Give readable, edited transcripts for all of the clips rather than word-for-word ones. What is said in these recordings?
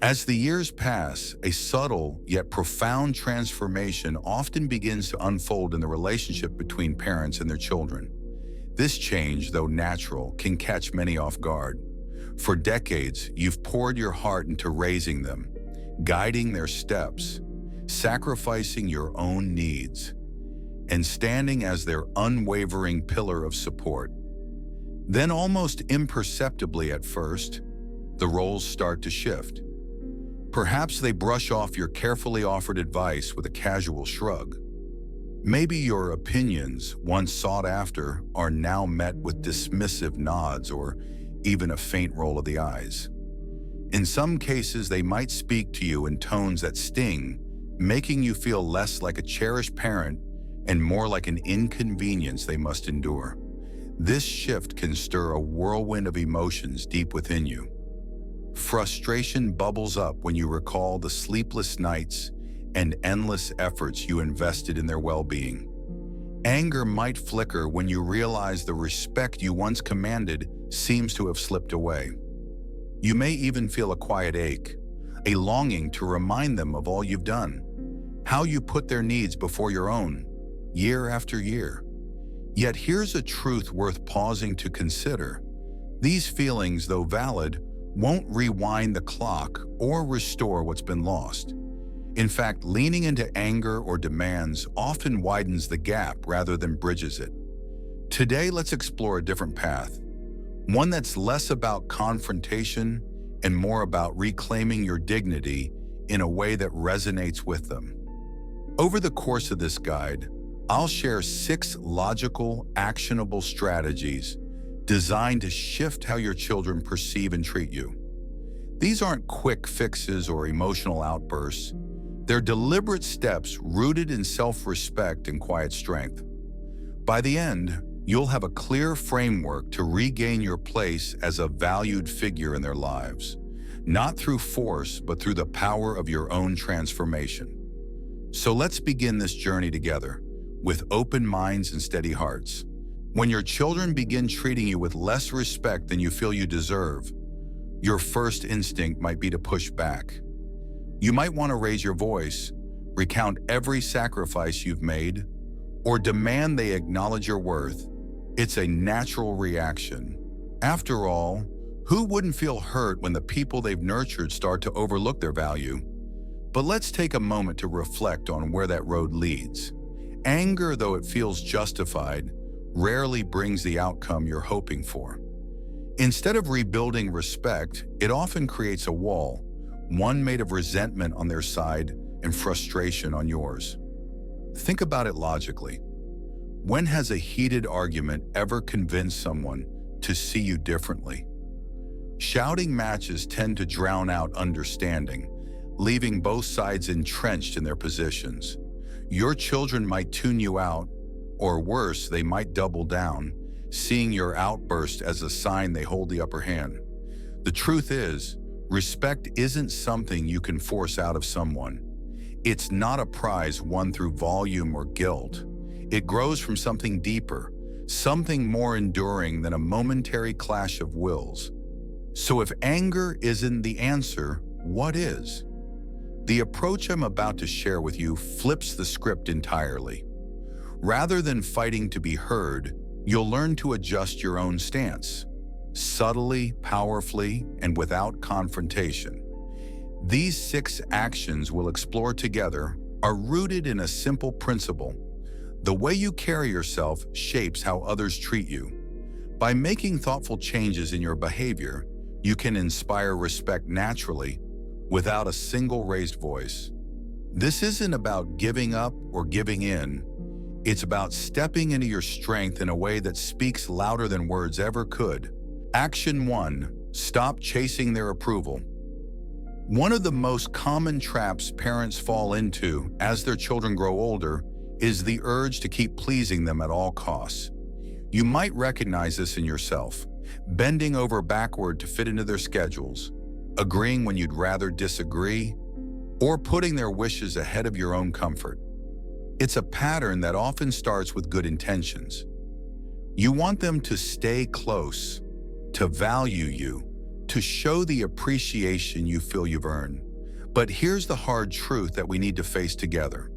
As the years pass, a subtle yet profound transformation often begins to unfold in the relationship between parents and their children. This change, though natural, can catch many off guard. For decades, you've poured your heart into raising them, guiding their steps, sacrificing your own needs, and standing as their unwavering pillar of support. Then, almost imperceptibly at first, the roles start to shift. Perhaps they brush off your carefully offered advice with a casual shrug. Maybe your opinions, once sought after, are now met with dismissive nods or even a faint roll of the eyes. In some cases, they might speak to you in tones that sting, making you feel less like a cherished parent and more like an inconvenience they must endure. This shift can stir a whirlwind of emotions deep within you. Frustration bubbles up when you recall the sleepless nights and endless efforts you invested in their well-being. Anger might flicker when you realize the respect you once commanded seems to have slipped away. You may even feel a quiet ache, a longing to remind them of all you've done, how you put their needs before your own, year after year. Yet here's a truth worth pausing to consider. These feelings, though valid, won't rewind the clock or restore what's been lost. In fact, leaning into anger or demands often widens the gap rather than bridges it. Today, let's explore a different path, one that's less about confrontation and more about reclaiming your dignity in a way that resonates with them. Over the course of this guide, I'll share 6 logical, actionable strategies designed to shift how your children perceive and treat you. These aren't quick fixes or emotional outbursts. They're deliberate steps rooted in self-respect and quiet strength. By the end, you'll have a clear framework to regain your place as a valued figure in their lives, not through force, but through the power of your own transformation. So let's begin this journey together, with open minds and steady hearts. When your children begin treating you with less respect than you feel you deserve, your first instinct might be to push back. You might want to raise your voice, recount every sacrifice you've made, or demand they acknowledge your worth. It's a natural reaction. After all, who wouldn't feel hurt when the people they've nurtured start to overlook their value? But let's take a moment to reflect on where that road leads. Anger, though it feels justified, rarely brings the outcome you're hoping for. Instead of rebuilding respect, it often creates a wall, one made of resentment on their side and frustration on yours. Think about it logically. When has a heated argument ever convinced someone to see you differently? Shouting matches tend to drown out understanding, leaving both sides entrenched in their positions. Your children might tune you out, or worse, they might double down, seeing your outburst as a sign they hold the upper hand. The truth is, respect isn't something you can force out of someone. It's not a prize won through volume or guilt. It grows from something deeper, something more enduring than a momentary clash of wills. So if anger isn't the answer, what is? The approach I'm about to share with you flips the script entirely. Rather than fighting to be heard, you'll learn to adjust your own stance, subtly, powerfully, and without confrontation. These 6 actions we'll explore together are rooted in a simple principle. The way you carry yourself shapes how others treat you. By making thoughtful changes in your behavior, you can inspire respect naturally, without a single raised voice. This isn't about giving up or giving in. It's about stepping into your strength in a way that speaks louder than words ever could. Action 1. Stop chasing their approval. One of the most common traps parents fall into as their children grow older is the urge to keep pleasing them at all costs. You might recognize this in yourself, bending over backward to fit into their schedules, agreeing when you'd rather disagree, or putting their wishes ahead of your own comfort. It's a pattern that often starts with good intentions. You want them to stay close, to value you, to show the appreciation you feel you've earned. But here's the hard truth that we need to face together.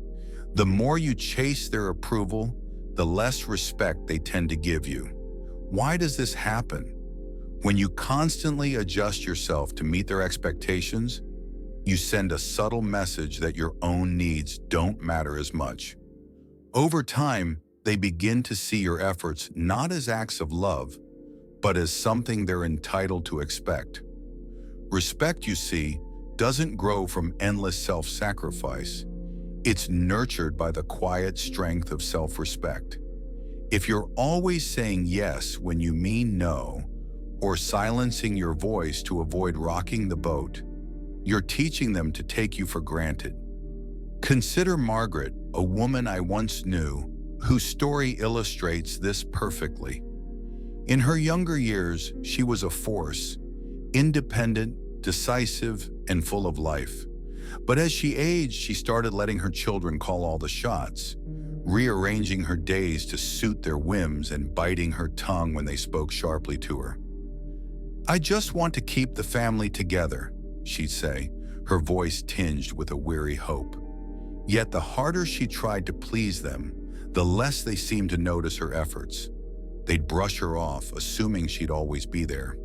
The more you chase their approval, the less respect they tend to give you. Why does this happen? When you constantly adjust yourself to meet their expectations, you send a subtle message that your own needs don't matter as much. Over time, they begin to see your efforts not as acts of love, but as something they're entitled to expect. Respect, you see, doesn't grow from endless self-sacrifice. It's nurtured by the quiet strength of self-respect. If you're always saying yes when you mean no, or silencing your voice to avoid rocking the boat, you're teaching them to take you for granted. Consider Margaret, a woman I once knew, whose story illustrates this perfectly. In her younger years, she was a force, independent, decisive, and full of life. But as she aged, she started letting her children call all the shots, rearranging her days to suit their whims and biting her tongue when they spoke sharply to her. "I just want to keep the family together," she'd say, her voice tinged with a weary hope. Yet the harder she tried to please them, the less they seemed to notice her efforts. They'd brush her off, assuming she'd always be there,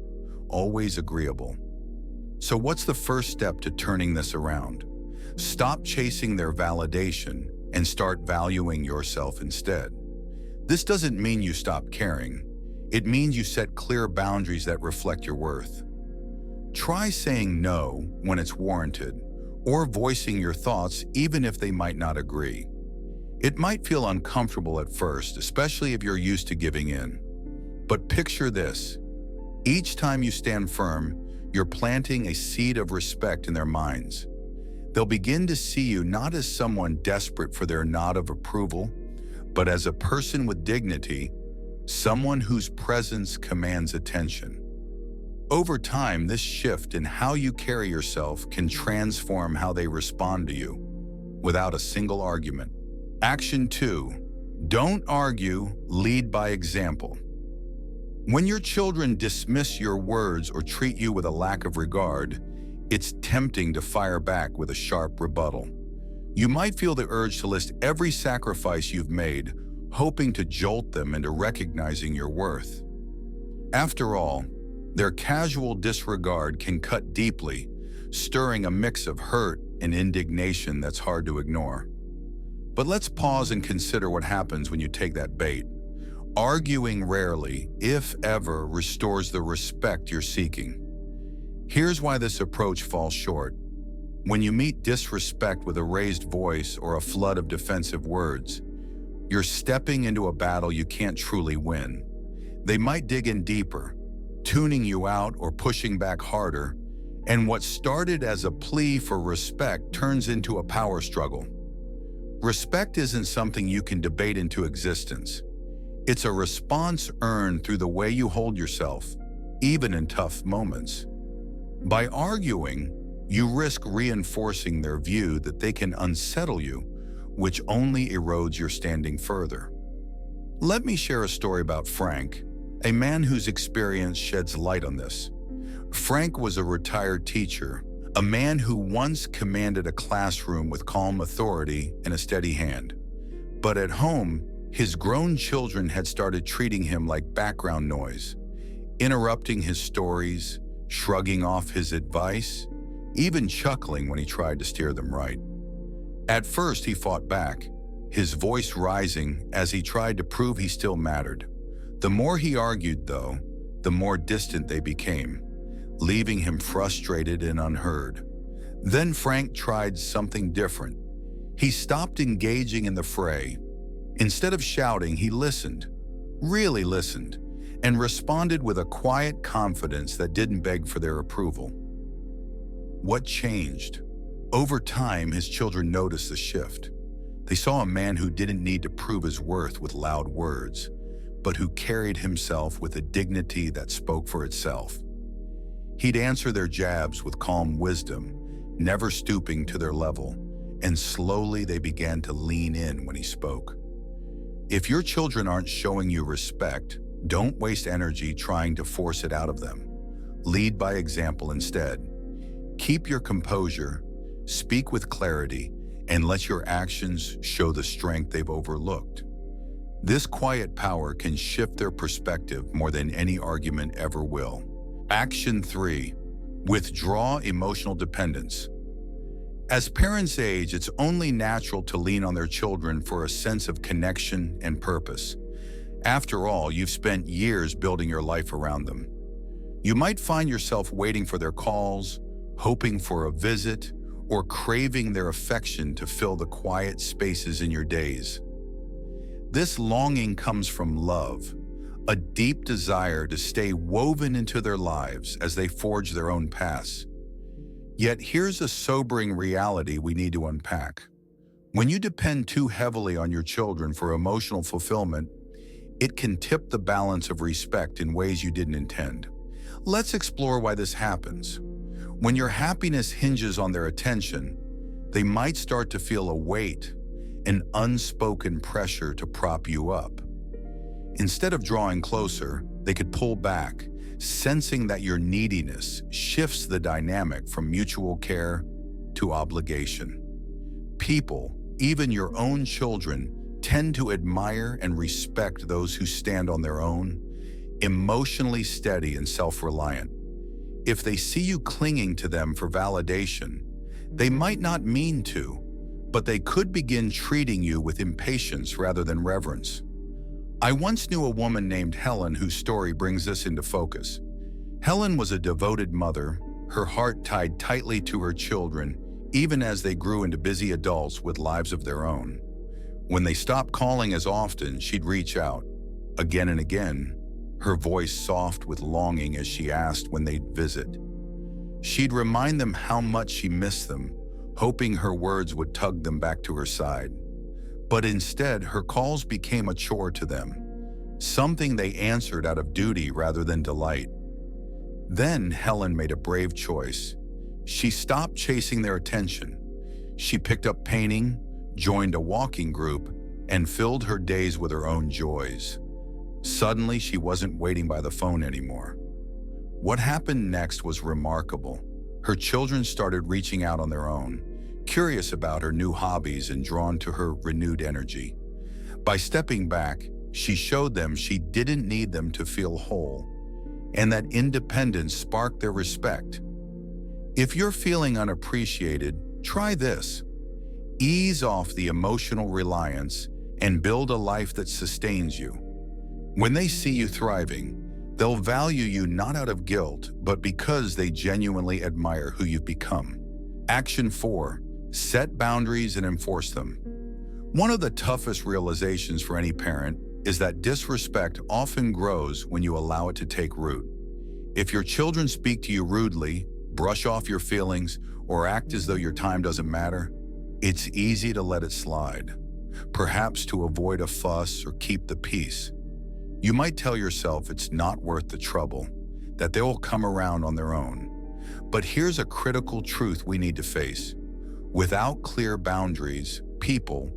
always agreeable. So what's the first step to turning this around? Stop chasing their validation and start valuing yourself instead. This doesn't mean you stop caring. It means you set clear boundaries that reflect your worth. Try saying no when it's warranted, or voicing your thoughts even if they might not agree. It might feel uncomfortable at first, especially if you're used to giving in. But picture this. Each time you stand firm, you're planting a seed of respect in their minds. They'll begin to see you not as someone desperate for their nod of approval, but as a person with dignity, someone whose presence commands attention. Over time, this shift in how you carry yourself can transform how they respond to you, without a single argument. Action 2. Don't argue, lead by example. When your children dismiss your words or treat you with a lack of regard, it's tempting to fire back with a sharp rebuttal. You might feel the urge to list every sacrifice you've made, hoping to jolt them into recognizing your worth. After all, their casual disregard can cut deeply, stirring a mix of hurt and indignation that's hard to ignore. But let's pause and consider what happens when you take that bait. Arguing rarely, if ever, restores the respect you're seeking. Here's why this approach falls short. When you meet disrespect with a raised voice or a flood of defensive words, you're stepping into a battle you can't truly win. They might dig in deeper, tuning you out or pushing back harder, and what started as a plea for respect turns into a power struggle. Respect isn't something you can debate into existence. It's a response earned through the way you hold yourself, even in tough moments. By arguing, you risk reinforcing their view that they can unsettle you, which only erodes your standing further. Let me share a story about Frank, a man whose experience sheds light on this. Frank was a retired teacher, a man who once commanded a classroom with calm authority and a steady hand. But at home, his grown children had started treating him like background noise, interrupting his stories, shrugging off his advice, even chuckling when he tried to steer them right. At first, he fought back, his voice rising as he tried to prove he still mattered. The more he argued, though, the more distant they became, leaving him frustrated and unheard. Then Frank tried something different. He stopped engaging in the fray. Instead of shouting, he listened, really listened, and responded with a quiet confidence that didn't beg for their approval. What changed? Over time, his children noticed the shift. They saw a man who didn't need to prove his worth with loud words, but who carried himself with a dignity that spoke for itself. He'd answer their jabs with calm wisdom, never stooping to their level, and slowly they began to lean in when he spoke. If your children aren't showing you respect, don't waste energy trying to force it out of them. Lead by example instead. Keep your composure, speak with clarity, and let your actions show the strength they've overlooked. This quiet power can shift their perspective more than any argument ever will. Action 3. Withdraw emotional dependence. As parents age, it's only natural to lean on their children for a sense of connection and purpose. After all, you've spent years building your life around them. You might find yourself waiting for their calls, hoping for a visit, or craving their affection to fill the quiet spaces in your days. This longing comes from love, a deep desire to stay woven into their lives as they forge their own paths. Yet here's a sobering reality we need to unpack. When you depend too heavily on your children for emotional fulfillment, it can tip the balance of respect in ways you didn't intend. Let's explore why this happens. When your happiness hinges on their attention, they might start to feel a weight, an unspoken pressure to prop you up. Instead of drawing closer, they could pull back, sensing that your neediness shifts the dynamic from mutual care to obligation. People, even your own children, tend to admire and respect those who stand on their own, emotionally steady and self-reliant. If they see you clinging to them for validation, they might not mean to, but they could begin treating you with impatience rather than reverence. I once knew a woman named Helen whose story brings this into focus. Helen was a devoted mother, her heart tied tightly to her children, even as they grew into busy adults with lives of their own. When they stopped calling as often, she'd reach out, again and again, her voice soft with longing as she asked when they'd visit. She'd remind them how much she missed them, hoping her words would tug them back to her side. But instead, her calls became a chore to them, something they answered out of duty rather than delight. Then Helen made a brave choice. She stopped chasing their attention. She picked up painting, joined a walking group, and filled her days with her own joys. Suddenly, she wasn't waiting by the phone anymore. What happened next was remarkable. Her children started reaching out on their own, curious about her new hobbies and drawn to her renewed energy. By stepping back, she showed them she didn't need them to feel whole, and that independence sparked their respect. If you're feeling unappreciated, try this. Ease off the emotional reliance and build a life that sustains you. When they see you thriving, they'll value you not out of guilt, but because they genuinely admire who you've become. Action 4. Set boundaries and enforce them. One of the toughest realizations for any parent is that disrespect often grows when you allow it to take root. If your children speak to you rudely, brush off your feelings, or act as though your time doesn't matter, it's easy to let it slide, perhaps to avoid a fuss or keep the peace. You might tell yourself it's not worth the trouble, that they will come around on their own. But here's a critical truth we need to face. Without clear boundaries, people,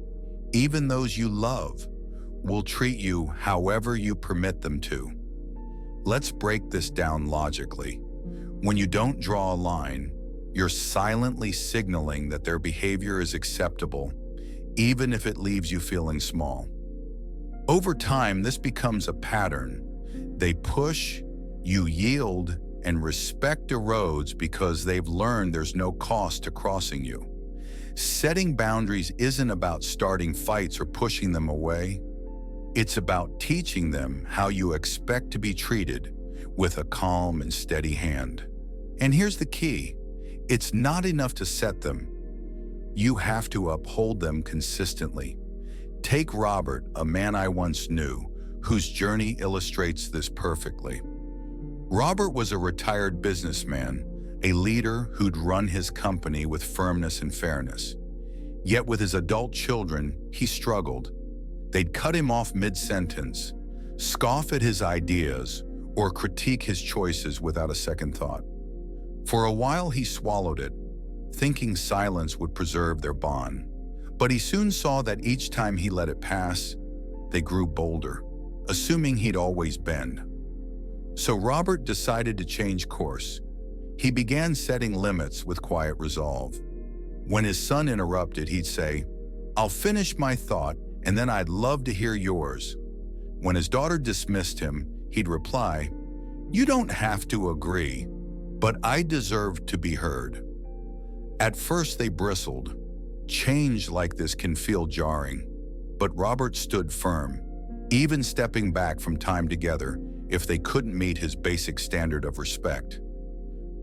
even those you love, will treat you however you permit them to. Let's break this down logically. When you don't draw a line, you're silently signaling that their behavior is acceptable, even if it leaves you feeling small. Over time, this becomes a pattern. They push, you yield, and respect erodes because they've learned there's no cost to crossing you. Setting boundaries isn't about starting fights or pushing them away. It's about teaching them how you expect to be treated with a calm and steady hand. And here's the key. It's not enough to set them. You have to uphold them consistently. Take Robert, a man I once knew, whose journey illustrates this perfectly. Robert was a retired businessman, a leader who'd run his company with firmness and fairness. Yet with his adult children, he struggled. They'd cut him off mid-sentence, scoff at his ideas, or critique his choices without a second thought. For a while, he swallowed it, thinking silence would preserve their bond. But he soon saw that each time he let it pass, they grew bolder, assuming he'd always bend. So Robert decided to change course. He began setting limits with quiet resolve. When his son interrupted, he'd say, "I'll finish my thought, and then I'd love to hear yours." When his daughter dismissed him, he'd reply, "You don't have to agree, but I deserve to be heard." At first they bristled. Change like this can feel jarring, but Robert stood firm, even stepping back from time together if they couldn't meet his basic standard of respect.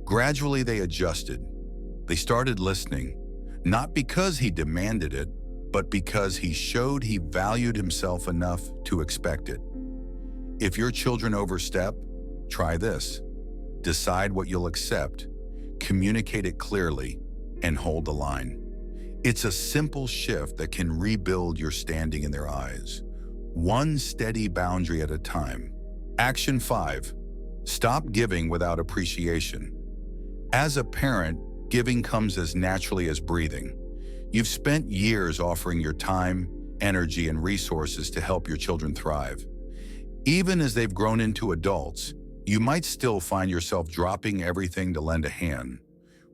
Gradually they adjusted. They started listening, not because he demanded it, but because he showed he valued himself enough to expect it. If your children overstep, try this. Decide what you'll accept, communicate it clearly, and hold the line. It's a simple shift that can rebuild your standing in their eyes, one steady boundary at a time. Action 5. Stop giving without appreciation. As a parent, giving comes as naturally as breathing. You've spent years offering your time, energy, and resources to help your children thrive. Even as they've grown into adults, you might still find yourself dropping everything to lend a hand.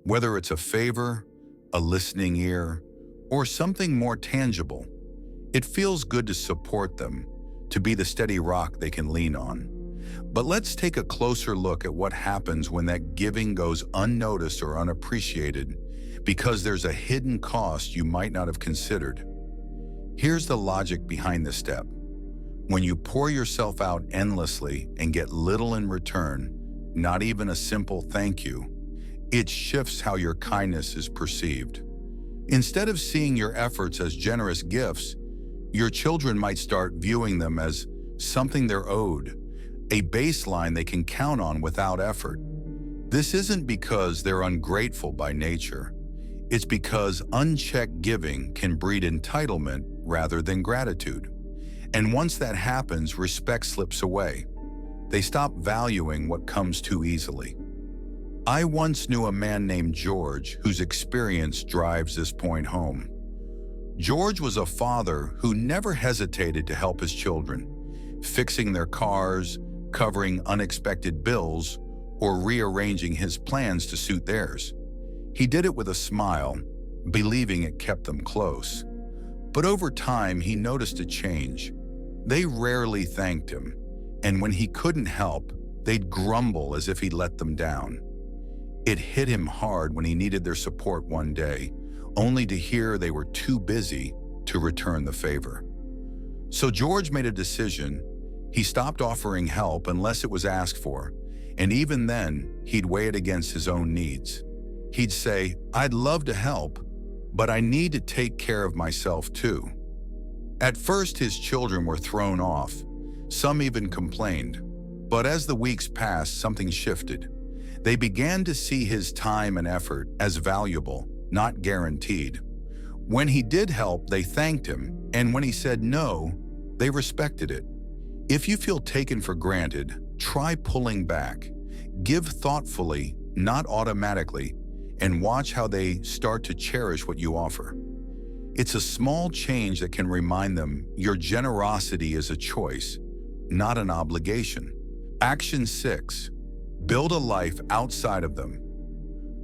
Whether it's a favor, a listening ear, or something more tangible, it feels good to support them, to be the steady rock they can lean on. But let's take a closer look at what happens when that giving goes unnoticed or unappreciated because there's a hidden cost you might not have considered. Here's the logic behind this step. When you pour yourself out endlessly and get little in return, not even a simple thank you, it shifts how your kindness is perceived. Instead of seeing your efforts as generous gifts, your children might start viewing them as something they're owed, a baseline they can count on without effort. This isn't because they're ungrateful by nature. It's because unchecked giving can breed entitlement rather than gratitude. And once that happens, respect slips away. They stop valuing what comes too easily. I once knew a man named George whose experience drives this point home. George was a father who never hesitated to help his children, fixing their cars, covering unexpected bills, or rearranging his plans to suit theirs. He did it with a smile, believing it kept them close. But over time, he noticed a change. They rarely thanked him, and when he couldn't help, they'd grumble as if he let them down. It hit him hard when he needed their support one day, only to hear they were too busy to return the favor. So George made a decision. He stopped offering help unless it was asked for, and even then, he'd weigh it against his own needs. He'd say, "I'd love to help, but I need to take care of myself too." At first, his children were thrown off. Some even complained. But as the weeks passed, something shifted. They began to see his time and effort as valuable, not guaranteed. When he did help, they thanked him, and when he said no, they respected it. If you feel taken for granted, try pulling back. Give thoughtfully, not automatically, and watch how they start to cherish what you offer. It's a small change that can remind them your generosity is a choice, not an obligation. Action 6. Build a life outside of them.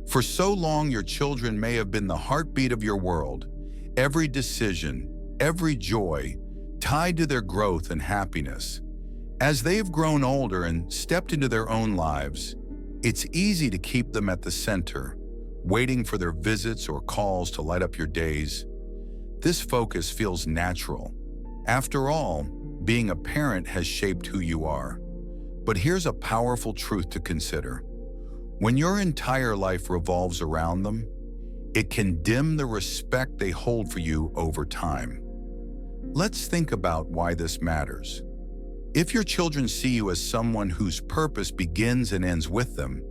For so long, your children may have been the heartbeat of your world, every decision, every joy, tied to their growth and happiness. As they've grown older and stepped into their own lives, it's easy to keep them at the center, waiting for their visits or calls to light up your days. This focus feels natural. After all, being a parent has shaped who you are. But here's a powerful truth to consider. When your entire life revolves around them, it can dim the respect they hold for you over time. Let's think about why this matters. If your children see you as someone whose purpose begins and ends with them,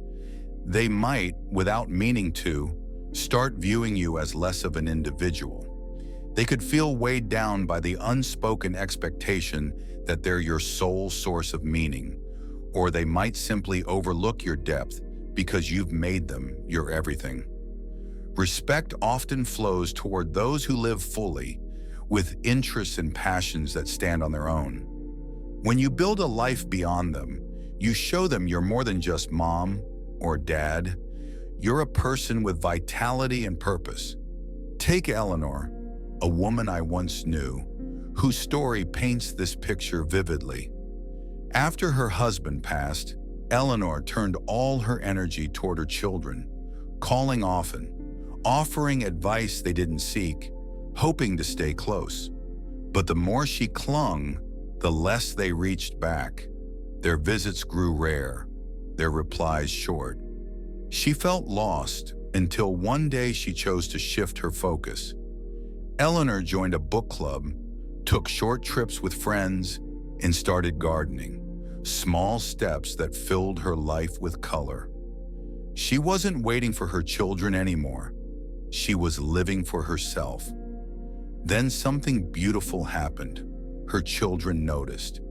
they might, without meaning to, start viewing you as less of an individual. They could feel weighed down by the unspoken expectation that they're your sole source of meaning, or they might simply overlook your depth because you've made them your everything. Respect often flows toward those who live fully, with interests and passions that stand on their own. When you build a life beyond them, You show them you're more than just mom or dad. You're a person with vitality and purpose. Take Eleanor, a woman I once knew, whose story paints this picture vividly. After her husband passed, Eleanor turned all her energy toward her children, calling often, offering advice they didn't seek, hoping to stay close. But the more she clung, the less they reached back. Their visits grew rare, their replies short. She felt lost until one day she chose to shift her focus. Eleanor joined a book club, took short trips with friends, and started gardening, small steps that filled her life with color. She wasn't waiting for her children anymore. She was living for herself. Then something beautiful happened. Her children noticed.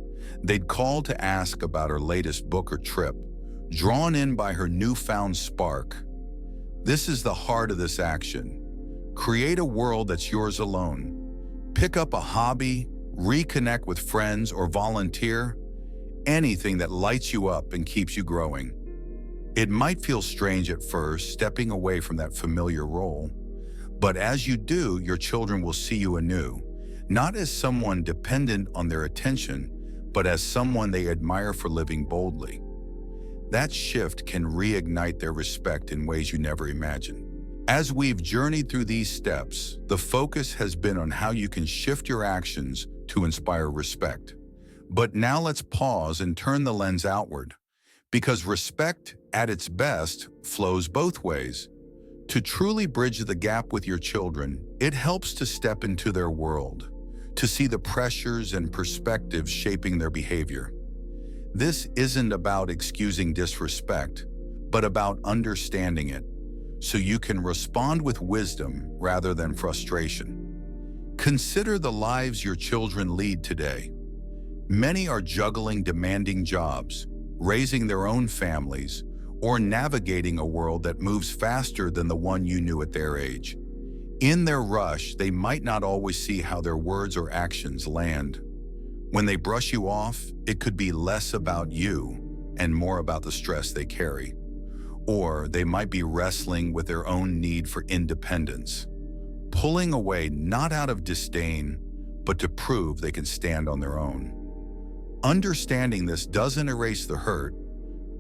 They'd call to ask about her latest book or trip, drawn in by her newfound spark. This is the heart of this action. Create a world that's yours alone. Pick up a hobby, reconnect with friends, or volunteer. Anything that lights you up and keeps you growing. It might feel strange at first, stepping away from that familiar role. But as you do, your children will see you anew, not as someone dependent on their attention, but as someone they admire for living boldly. That shift can reignite their respect in ways you never imagined. As we've journeyed through these steps, the focus has been on how you can shift your actions to inspire respect. But now let's pause and turn the lens outward, because respect, at its best, flows both ways. To truly bridge the gap with your children, it helps to step into their world, to see the pressures and perspectives shaping their behavior. This isn't about excusing disrespect, but about understanding it, so you can respond with wisdom rather than frustration. Consider the lives your children lead today. Many are juggling demanding jobs, raising their own families, or navigating a world that moves faster than the one you knew at their age. In their rush, they might not always see how their words or actions land. When they brush you off, it could be less about you and more about the stress they carry. Or they might be wrestling with their own need for independence, pulling away not out of disdain, but to prove they can stand on their own. Understanding this doesn't erase the hurt,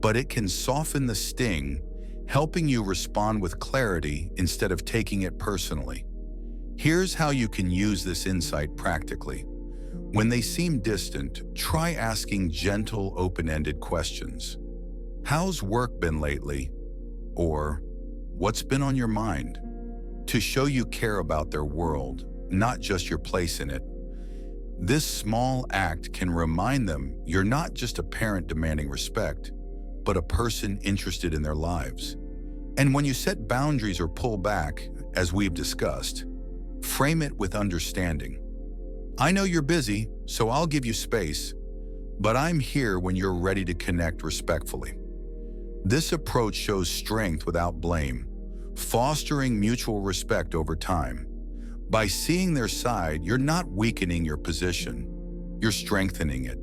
but it can soften the sting, helping you respond with clarity instead of taking it personally. Here's how you can use this insight practically. When they seem distant, try asking gentle, open-ended questions. How's work been lately? Or, what's been on your mind? To show you care about their world, not just your place in it. This small act can remind them you're not just a parent demanding respect, but a person interested in their lives. And when you set boundaries or pull back, as we've discussed, frame it with understanding. I know you're busy, so I'll give you space, but I'm here when you're ready to connect respectfully. This approach shows strength without blame, fostering mutual respect over time. By seeing their side, you're not weakening your position, you're strengthening it.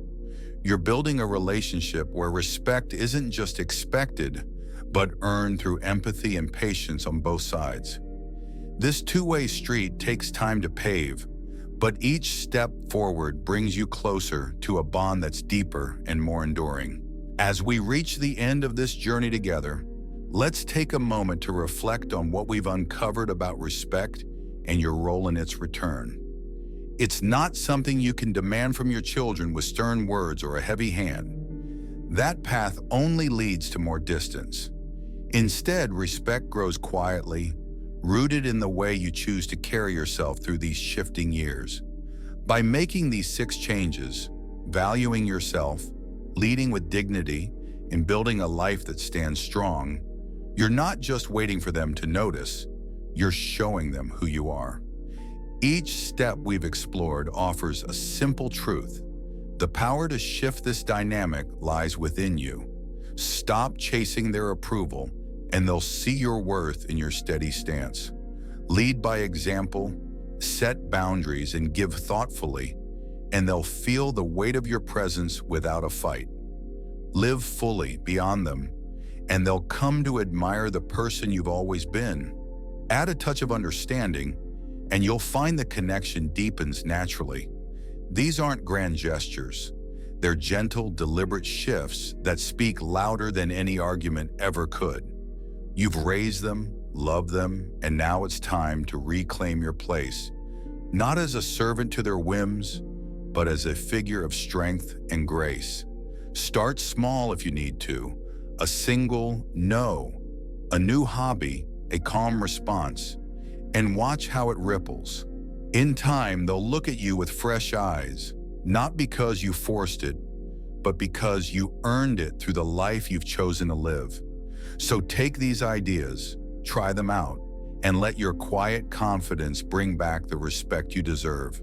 You're building a relationship where respect isn't just expected, but earned through empathy and patience on both sides. This two-way street takes time to pave, but each step forward brings you closer to a bond that's deeper and more enduring. As we reach the end of this journey together, let's take a moment to reflect on what we've uncovered about respect and your role in its return. It's not something you can demand from your children with stern words or a heavy hand. That path only leads to more distance. Instead, respect grows quietly, rooted in the way you choose to carry yourself through these shifting years. By making these 6 changes, valuing yourself, leading with dignity, and building a life that stands strong, you're not just waiting for them to notice, you're showing them who you are. Each step we've explored offers a simple truth. The power to shift this dynamic lies within you. Stop chasing their approval, and they'll see your worth in your steady stance. Lead by example, set boundaries, and give thoughtfully, and they'll feel the weight of your presence without a fight. Live fully beyond them, and they'll come to admire the person you've always been. Add a touch of understanding, and you'll find the connection deepens naturally. These aren't grand gestures. They're gentle, deliberate shifts that speak louder than any argument ever could. You've raised them, loved them, and now it's time to reclaim your place, not as a servant to their whims, but as a figure of strength and grace. Start small if you need to. A single no, a new hobby, a calm response, and watch how it ripples. In time, they'll look at you with fresh eyes, not because you forced it, but because you earned it through the life you've chosen to live. So take these ideas, try them out, and let your quiet confidence bring back the respect you deserve.